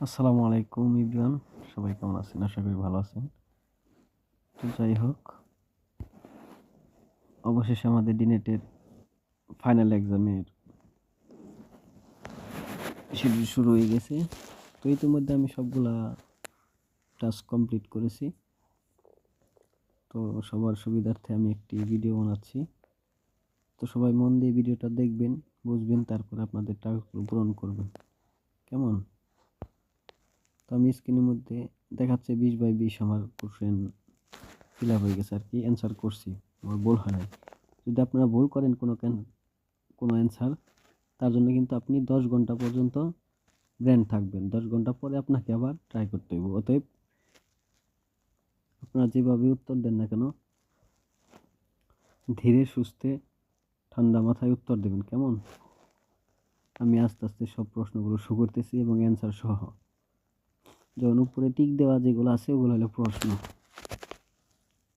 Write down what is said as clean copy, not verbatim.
আসসালামু আলাইকুম ইব্রান, সবাই কেমন আছেন? আশা করি ভালো আছেন। তো যাই হোক, অবশেষে আমাদের ডিনেটের ফাইনাল এক্সামের শিডিউল শুরু হয়ে গেছে। তো ইতিমধ্যে আমি সবগুলা টাস্ক কমপ্লিট করেছি। তো সবার সুবিধার্থে আমি একটি ভিডিও বানাচ্ছি। তো সবাই মন দিয়ে ভিডিওটা দেখবেন, বুঝবেন, তারপর আপনাদের টাস্কগুলো পূরণ করবেন। কেমন? তো আমি স্ক্রিনের মধ্যে দেখাচ্ছে 20/20 আমার কোশ্চেন ফিল আপ হয়ে গেছে আর কি, অ্যান্সার করছি, আমার ভুল হয় নাই। যদি আপনারা ভুল করেন কোনো অ্যান্সার, তার জন্য কিন্তু আপনি 10 ঘন্টা পর্যন্ত ব্ল্যাঙ্ক থাকবেন। 10 ঘন্টা পরে আপনাকে আবার ট্রাই করতে হবে। অতএব আপনারা যেভাবে উত্তর দেন না কেন, ধীরে সুস্থে ঠান্ডা মাথায় উত্তর দেবেন। কেমন? আমি আস্তে আস্তে সব প্রশ্নগুলো শুরু করতেছি এবং অ্যান্সার সহ। যেমন উপরে টিক দেওয়া যেগুলো আছে ওগুলো হলো প্রশ্ন।